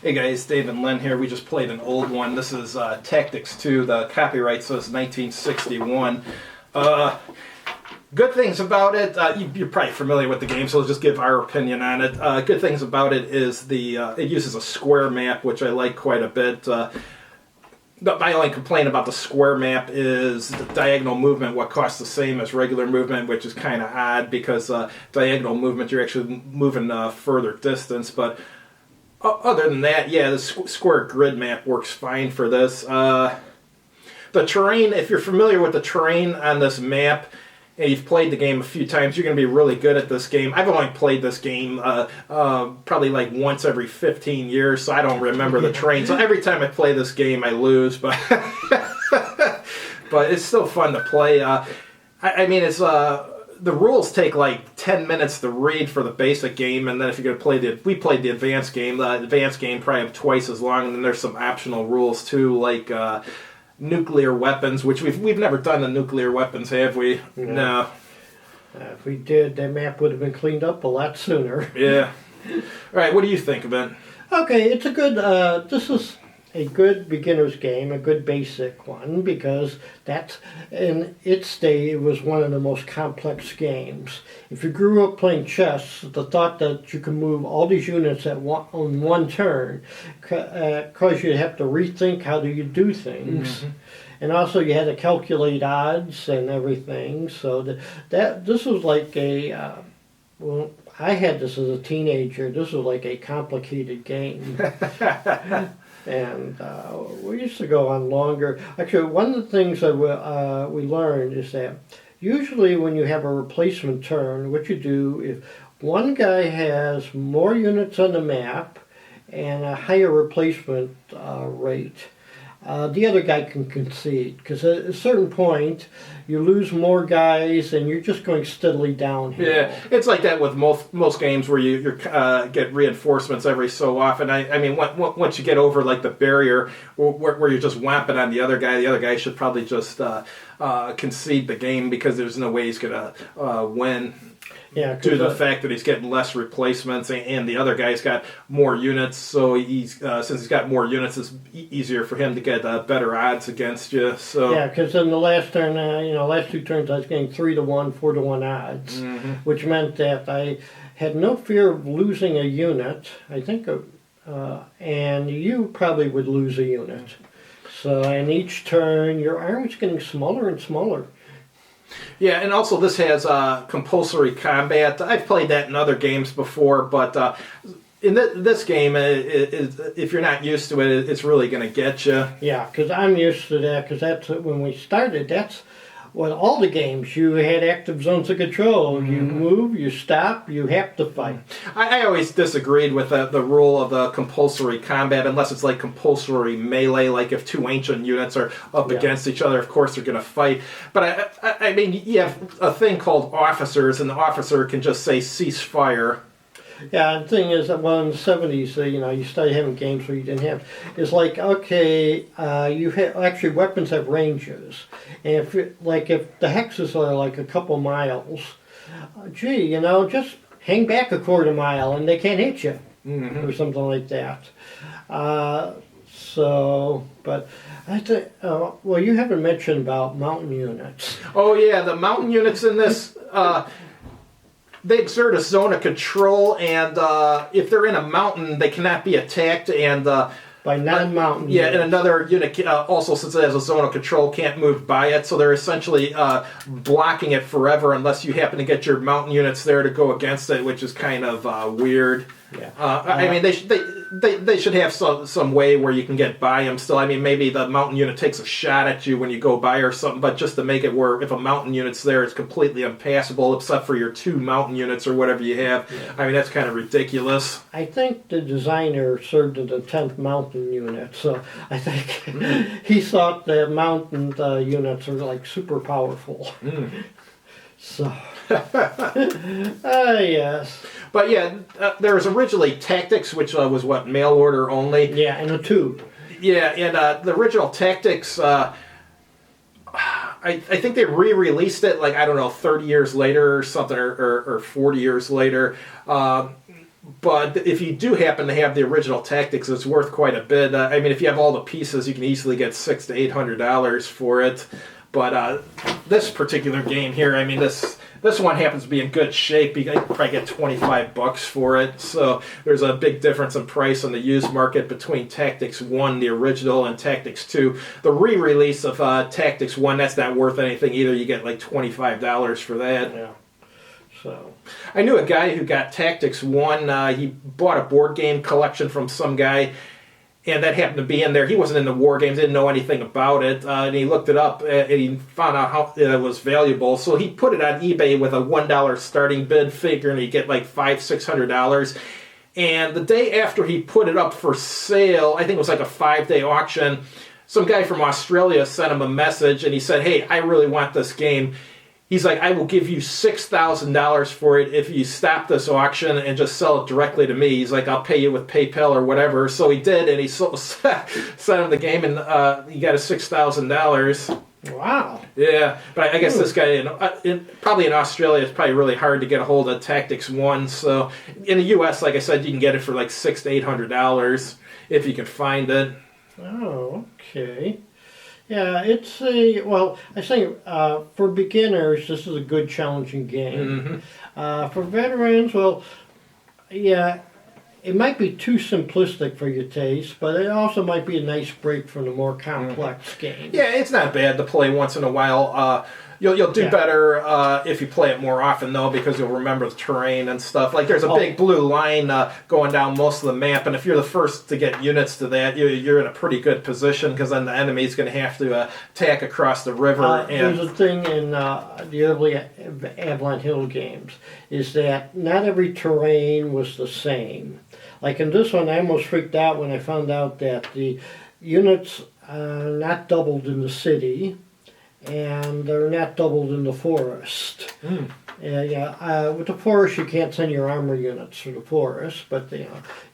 Hey guys, Dave and Len here. We just played an old one. This is Tactics 2. The copyright says 1961. Good things about it, you're probably familiar with the game, so let's just give our opinion on it. Good things about it is it uses a square map, which I like quite a bit. My only complaint about the square map is the diagonal movement, what costs the same as regular movement, which is kind of odd because diagonal movement, you're actually moving further distance. But other than that, yeah, the square grid map works fine for this. The terrain, if you're familiar with the terrain on this map, and you've played the game a few times, you're going to be really good at this game. I've only played this game probably like once every 15 years, so I don't remember the terrain. So every time I play this game, I lose, but but it's still fun to play. I mean, it's the rules take like 10 minutes to read for the basic game, and then if you're going to play we played the advanced game. The advanced game probably have twice as long, and then there's some optional rules too, like nuclear weapons, which we've never done the nuclear weapons, have we? No. If we did, that map would have been cleaned up a lot sooner. Yeah. All right, what do you think of it? Okay, it's a good, this is a good beginner's game, a good basic one, because that's, in its day, it was one of the most complex games. If you grew up playing chess, the thought that you could move all these units on one turn, because you'd have to rethink how do you do things. Mm-hmm. And also you had to calculate odds and everything, so this was like a, well, I had this as a teenager, this was like a complicated game. And we used to go on longer. Actually, one of the things that we learned is that usually when you have a replacement turn, what you do, if one guy has more units on the map and a higher replacement rate, the other guy can concede, because at a certain point you lose more guys and you're just going steadily downhill. Yeah, it's like that with most games where you get reinforcements every so often. I mean, once you get over like the barrier where you're just whapping on the other guy should probably just concede the game, because there's no way he's going to win. Yeah, due to the fact that he's getting less replacements and the other guy's got more units, so since he's got more units, it's easier for him to get better odds against you. So yeah, because in the last turn, last two turns, I was getting 3-1, 4-1 odds, mm-hmm. which meant that I had no fear of losing a unit. I think, and you probably would lose a unit. So in each turn, your army's getting smaller and smaller. Yeah, and also this has compulsory combat. I've played that in other games before, but in this game, if you're not used to it, it's really going to get you. Yeah, because I'm used to that, because that's when we started, that's what all the games, you had active zones of control. Mm-hmm. You move, you stop, you have to fight. I always disagreed with the rule of the compulsory combat, unless it's like compulsory melee, like if two ancient units are up against each other, of course they're going to fight. But I mean, you have a thing called officers, and the officer can just say cease fire. Yeah, the thing is that, well, in the 70s, you started having games where you didn't have. It's like, okay, actually weapons have ranges, and if the hexes are like a couple miles, just hang back a quarter mile and they can't hit you, mm-hmm. or something like that. But I think, well, you haven't mentioned about mountain units. Oh yeah, the mountain units in this. They exert a zone of control, and if they're in a mountain, they cannot be attacked. And by non-mountain yeah, units. And another unit also, since it has a zone of control, can't move by it. So they're essentially blocking it forever unless you happen to get your mountain units there to go against it, which is kind of weird. Yeah. I mean, they should have some way where you can get by them still. I mean, maybe the mountain unit takes a shot at you when you go by or something, but just to make it where if a mountain unit's there, it's completely impassable except for your two mountain units or whatever you have. Yeah. I mean, that's kind of ridiculous. I think the designer served in the 10th mountain unit, so I think he thought the mountain units are like super powerful. Mm. So, yes. But yeah, there was originally Tactics, which was mail order only. Yeah, and a tube. Yeah, and the original Tactics, I think they re-released it, 30 years later or something, or 40 years later. But if you do happen to have the original Tactics, it's worth quite a bit. I mean, if you have all the pieces, you can easily get $600 to $800 for it. But this particular game here, I mean, this one happens to be in good shape. You can probably get $25 for it. So there's a big difference in price on the used market between Tactics 1, the original, and Tactics 2. The re-release of Tactics 1, that's not worth anything either. You get like $25 for that. Yeah. So I knew a guy who got Tactics 1. He bought a board game collection from some guy, and that happened to be in there. He wasn't into war games, didn't know anything about it, and he looked it up, and he found out how it was valuable. So he put it on eBay with a $1 starting bid, figuring he'd get like $500-$600. And the day after he put it up for sale, I think it was like a 5-day auction, some guy from Australia sent him a message, and he said, "Hey, I really want this game." He's like, "I will give you $6,000 for it if you stop this auction and just sell it directly to me." He's like, "I'll pay you with PayPal or whatever." So he did, and he sent him the game, and he got his $6,000. wow. Yeah, but I guess this guy, probably in Australia, it's probably really hard to get a hold of Tactics 1. So in the U.S., like I said, you can get it for like $600 to $800 if you can find it. Oh, okay. Yeah, I think for beginners, this is a good challenging game. Mm-hmm. For veterans, well, yeah, it might be too simplistic for your taste, but it also might be a nice break from the more complex games. Yeah, it's not bad to play once in a while. You'll do better if you play it more often, though, because you'll remember the terrain and stuff. Like, there's a big blue line going down most of the map, and if you're the first to get units to that, you're in a pretty good position, because then the enemy's going to have to attack across the river. There's a thing in the early Avalon Hill games, is that not every terrain was the same. Like in this one, I almost freaked out when I found out that the units are not doubled in the city, and they're not doubled in the forest. With the forest, you can't send your armor units through the forest, but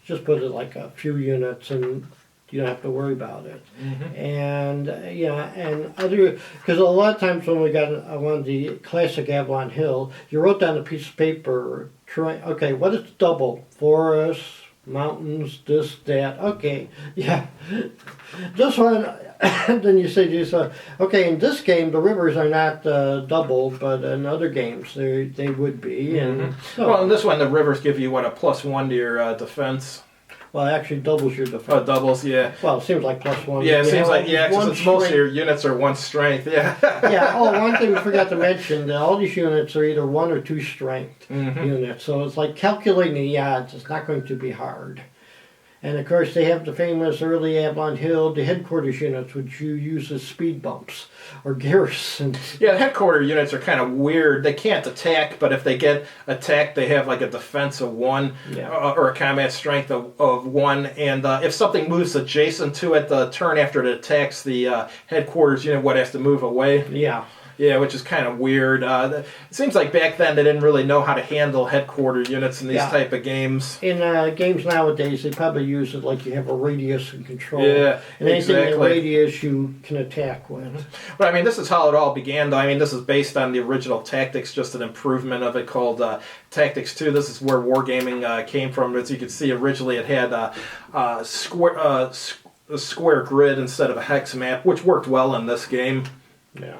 just put it like a few units, and you don't have to worry about it. And and other, because a lot of times when we got on the classic Avalon Hill, you wrote down a piece of paper. Okay, what is double? Forest, mountains, this, that. Okay, yeah. This one. Then you say to yourself, okay, in this game the rivers are not doubled, but in other games they would be. And so, well, in this one the rivers give you, what, a +1 to your defense? Well, it actually doubles your defense. Doubles, yeah. Well, it seems like +1. Yeah, it seems like, because most of your units are 1 strength, yeah. Yeah, one thing we forgot to mention, that all these units are either 1 or 2 strength units, so it's like calculating the odds. It's not going to be hard. And of course, they have the famous early Avalon Hill, the headquarters units, which you use as speed bumps or garrisons. Yeah, the headquarter units are kind of weird. They can't attack, but if they get attacked, they have like a defense of 1 or a combat strength of 1. And if something moves adjacent to it, the turn after it attacks the headquarters unit, has to move away. Yeah. Yeah, which is kind of weird. It seems like back then they didn't really know how to handle headquarter units in these type of games. In games nowadays, they probably use it like you have a radius and control. Yeah, and anything in radius you can attack with. But I mean, this is how it all began, though. I mean, this is based on the original Tactics, just an improvement of it called Tactics 2. This is where wargaming came from. As you can see, originally it had a square grid instead of a hex map, which worked well in this game. Yeah.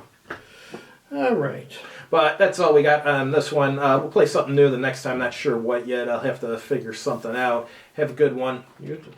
All right. But that's all we got on this one. We'll play something new the next time. Not sure what yet. I'll have to figure something out. Have a good one. You too.